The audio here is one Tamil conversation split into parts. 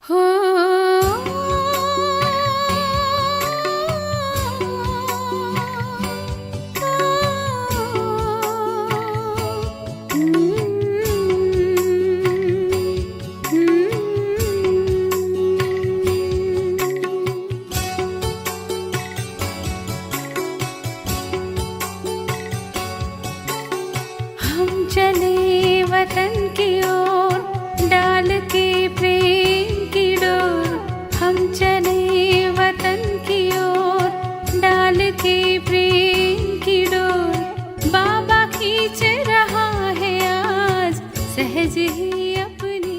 हम चले वतन की ओर डाल के प्रेम की डोर। हम चले वतन की ओर डाल के प्रेम की डोर। बाबा खींच रहा है आज सहज ही अपनी।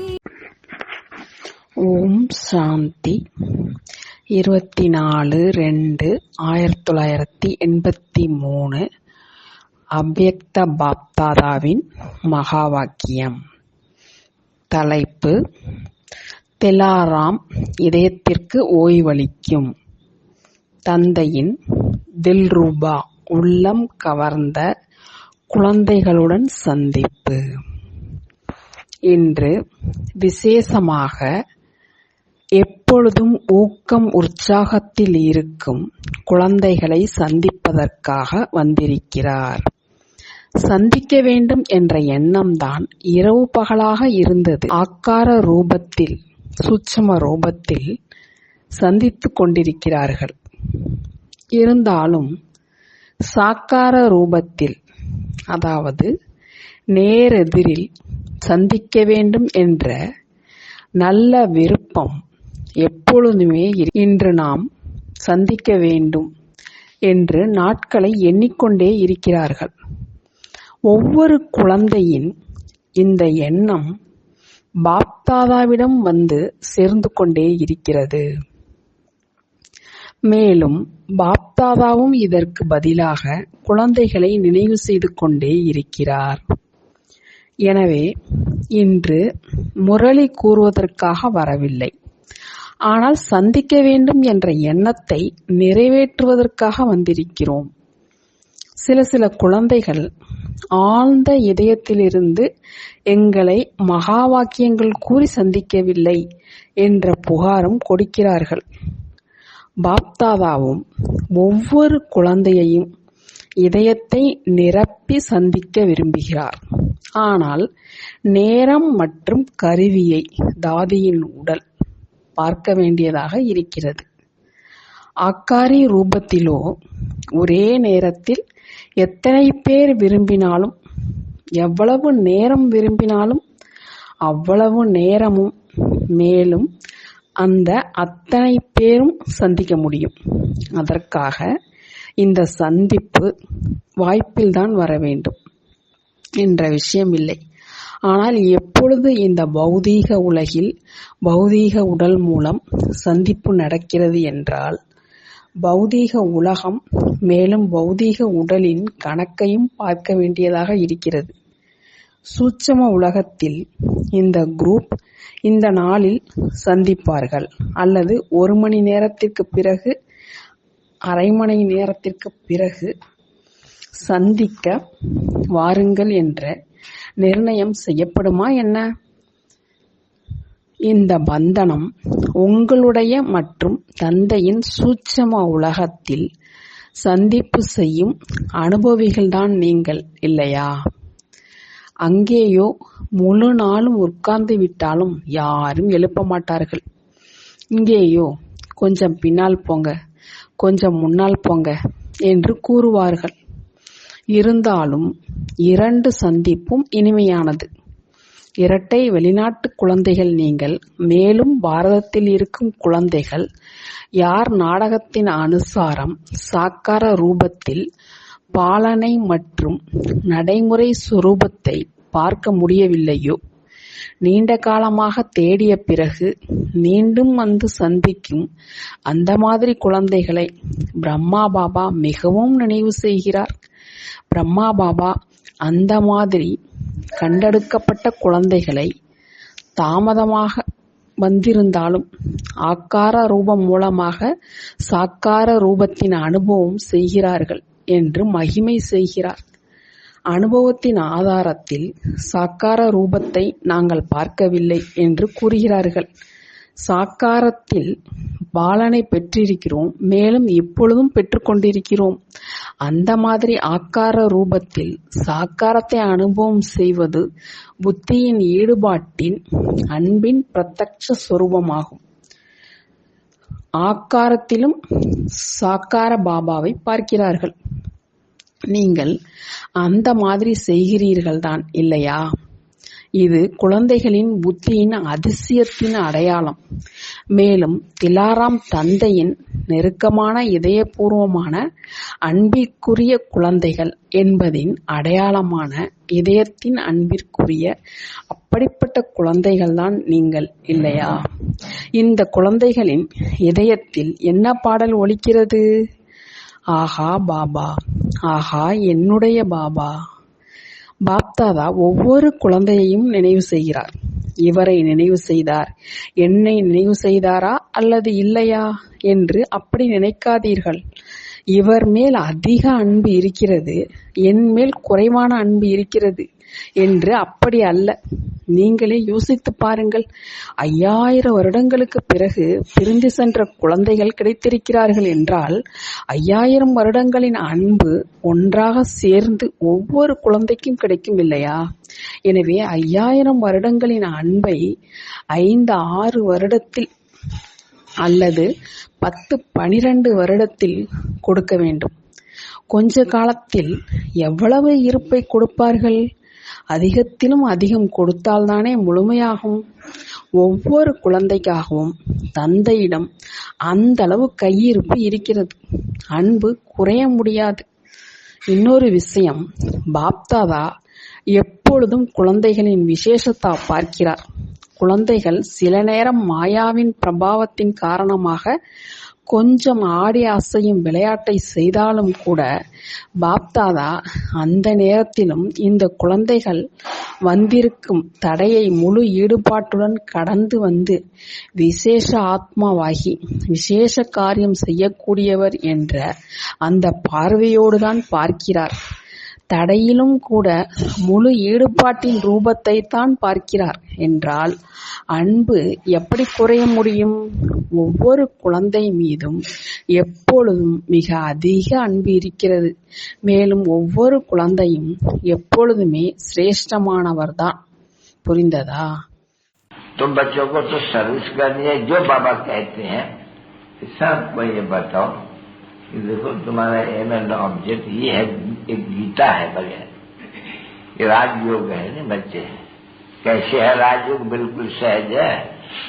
ஓம் சாந்தி. 24/2/1983 அவ்யக்த பாப்தாதாவின் மகா வாக்கியம். தலைப்பு: திலாராம் இதயத்திற்கு ஓய்வளிக்கும். தந்தையின் தில்ரூபா உள்ளம் கவர்ந்த குழந்தைகளுடன் சந்திப்பு. இன்று விசேஷமாக எப்பொழுதும் ஊக்கம் உற்சாகத்தில் இருக்கும் குழந்தைகளை சந்திப்பதற்காக வந்திருக்கிறார். சந்திக்க வேண்டும் என்ற எண்ணம்தான் இரவு பகலாக இருந்தது. ஆக்கார ரூபத்தில், சூட்சும ரூபத்தில் சந்தித்துக் கொண்டிருக்கிறார்கள். இருந்தாலும் சாக்கார ரூபத்தில், அதாவது நேரெதிரில் சந்திக்க வேண்டும் என்ற நல்ல விருப்பம் எப்பொழுதுமே இன்று நாம் சந்திக்க வேண்டும் என்று நாட்களை எண்ணிக்கொண்டே இருக்கிறார்கள். ஒவ்வொரு குழந்தையின் இந்த எண்ணம் பாப்தாதாவிடம் வந்து சேர்ந்து கொண்டே இருக்கிறது. மேலும் பாப்தாதாவும் இதற்கு பதிலாக குழந்தைகளை நினைவு செய்து கொண்டே இருக்கிறார். எனவே இன்று முரளி கூறுவதற்காக வரவில்லை, ஆனால் சந்திக்க வேண்டும் என்ற எண்ணத்தை நிறைவேற்றுவதற்காக வந்திருக்கிறோம். சில குழந்தைகள் ஆழ்ந்த இதயத்திலிருந்து எங்களை மகா வாக்கியங்கள் கூறி சந்திக்கவில்லை என்ற புகாரும் கொடுக்கிறார்கள். பாப்தாதாவும் ஒவ்வொரு குழந்தையையும் இதயத்தை நிரப்பி சந்திக்க விரும்புகிறார். ஆனால் நேரம் மற்றும் கருவியை தாதியின் உடல் பார்க்க வேண்டியதாக இருக்கிறது. ஆக்காரி ரூபத்திலோ ஒரே நேரத்தில் எத்தனை பேர் விரும்பினாலும், எவ்வளவு நேரம் விரும்பினாலும் அவ்வளவு நேரமும், மேலும் அந்த அத்தனை பேரும் சந்திக்க முடியும். அதற்காக இந்த சந்திப்பு வாய்ப்பில்தான் வர வேண்டும் என்ற விஷயம் இல்லை. ஆனால் எப்பொழுது இந்த பௌதீக உலகில் பௌதீக உடல் மூலம் சந்திப்பு நடக்கிறது என்றால், பௌதீக உலகம் மேலும் பௌதீக உடலின் கணக்கையும் பார்க்க வேண்டியதாக இருக்கிறது. சூட்சும உலகத்தில் இந்த குரூப் இந்த நாளில் சந்திப்பார்கள், அல்லது 1 மணி நேரத்திற்கு பிறகு, அரை மணி நேரத்திற்கு பிறகு சந்திக்க வாருங்கள் என்ற நிர்ணயம் செய்யப்படுமா என்ன? இந்த பந்தனம் உங்களுடைய மற்றும் தந்தையின் சூட்சும உலகத்தில் சந்திப்பு செய்யும் அனுபவிகள்தான் நீங்கள், இல்லையா? அங்கேயோ முழு நாளும் உட்கார்ந்து விட்டாலும் யாரும் எழுப்ப மாட்டார்கள். இங்கேயோ கொஞ்சம் பின்னால் போங்க, கொஞ்சம் முன்னால் போங்க என்று கூறுவார்கள். இருந்தாலும் 2 சந்திப்பும் இனிமையானது. இரட்டை வெளிநாட்டு குழந்தைகள் நீங்கள். மேலும் பாரதத்தில் இருக்கும் குழந்தைகள் யார் நாடகத்தின் அனுசாரம் சாக்கார ரூபத்தில் பாலனை மற்றும் நடைமுறை சுரூபத்தை பார்க்க முடியவில்லையோ, நீண்ட காலமாக தேடிய பிறகு மீண்டும் வந்து சந்திக்கும் அந்த மாதிரி குழந்தைகளை பிரம்மா பாபா மிகவும் நினைவு செய்கிறார். பிரம்மா பாபா அந்த மாதிரி கண்டெடுக்கப்பட்ட குழந்தைகளை தாமதமாக வந்திருந்தாலும் ஆக்கார ரூபம் மூலமாக சாக்கார ரூபத்தின் அனுபவம் செய்கிறார்கள் என்று மகிமை செய்கிறார். அனுபவத்தின் ஆதாரத்தில் சாக்கார ரூபத்தை நாங்கள் பார்க்கவில்லை என்று கூறுகிறார்கள். சாக்காரத்தில் பாலனை பெற்றிருக்கிறோம், மேலும் இப்பொழுதும் பெற்றுக்கொண்டிருக்கிறோம். அந்த மாதிரி ஆக்கார ரூபத்தில் சாக்காரத்தை அனுபவம் செய்வது புத்தியின் ஈடுபாட்டின் அன்பின் பிரத்யக்ஷ சொரூபமாகும். ஆக்காரத்திலும் சாக்கார பாபாவை பார்க்கிறார்கள். நீங்கள் அந்த மாதிரி செய்கிறீர்கள்தான் இல்லையா? இது குழந்தைகளின் புத்தியின் அதிசயத்தின் அடையாளம். மேலும் திலாராம் தந்தையின் நெருக்கமான இதயபூர்வமான அன்பிற்குரிய குழந்தைகள் என்பதின் அடையாளமான இதயத்தின் அன்பிற்குரிய அப்படிப்பட்ட குழந்தைகள்தான் நீங்கள் இல்லையா? இந்த குழந்தைகளின் இதயத்தில் என்ன பாடல் ஒலிக்கிறது? ஆஹா பாபா, ஆஹா என்னுடைய பாபா. பாப்தாதா ஒவ்வொரு குழந்தையையும் நினைவு செய்கிறார். இவரை நினைவு செய்தார், என்னை நினைவு செய்தாரா அல்லது இல்லையா என்று அப்படி நினைக்காதீர்கள். இவர் மேல் அதிக அன்பு இருக்கிறது, என் மேல் குறைவான அன்பு இருக்கிறது என்று அப்படி அல்ல. நீங்களே யோசித்து பாருங்கள். 5000 வருடங்களுக்கு பிறகு பிரிந்து சென்ற குழந்தைகள் கிடைத்திருக்கிறார்கள் என்றால் 5000 வருடங்களின் அன்பு ஒன்றாக சேர்ந்து ஒவ்வொரு குழந்தைக்கும் கிடைக்கும் இல்லையா? எனவே 5000 வருடங்களின் அன்பை 5-6 வருடத்தில் அல்லது 10-12 வருடத்தில் கொடுக்க வேண்டும். கொஞ்ச காலத்தில் எவ்வளவு இருப்பை கொடுப்பார்கள்? அதிகத்திலும் அதிகம் கொடுத்தால்தானே முழுமையாகும். ஒவ்வொரு குழந்தைக்காகவும் தந்தையிடம் அந்த அளவு கையிருப்பு இருக்கிறது. அன்பு குறைய முடியாது. இன்னொரு விஷயம், பாப்தாதா எப்பொழுதும் குழந்தைகளின் விசேஷத்தை பார்க்கிறார். குழந்தைகள் சில நேரம் மாயாவின் பிரபாவத்தின் காரணமாக கொஞ்சம் ஆடி அசையும் விளையாட்டை செய்தாலும் கூட பாப்தாதா அந்த நேரத்திலும் இந்த குழந்தைகள் வந்திருக்கும் தடையை முழு ஈடுபாட்டுடன் கடந்து வந்து விசேஷ ஆத்மாவாகி விசேஷ காரியம் செய்யக்கூடியவர் என்ற அந்த பார்வையோடுதான் பார்க்கிறார். தடையிலும் கூட முழு ஈடுபாட்டின் ரூபத்தை தான் பார்க்கிறார் என்றால் அன்பு எப்படி குறைய முடியும்? ஒவ்வொரு குழந்தை மீதும் எப்பொழுதும் மிக அதிக அன்பு இருக்கிறது. மேலும் ஒவ்வொரு குழந்தையும் எப்பொழுதுமே சிரேஷ்டமானவர்தான். புரிந்ததா? तुम बच्चों को तो सर्विस करनी है, जो बाबा कहते हैं सबको ये बताओ कि देखो तुम्हारा एम एंड ऑब्जेक्ट ये है, एक गीता है बगैर, ये राजयोग है ना बच्चे। कैसे है राजयोग? बिल्कुल सहज है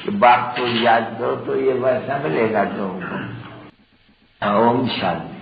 कि बाप को याद करो तो ये वैसा मिलेगा तुमको। ओम शांति।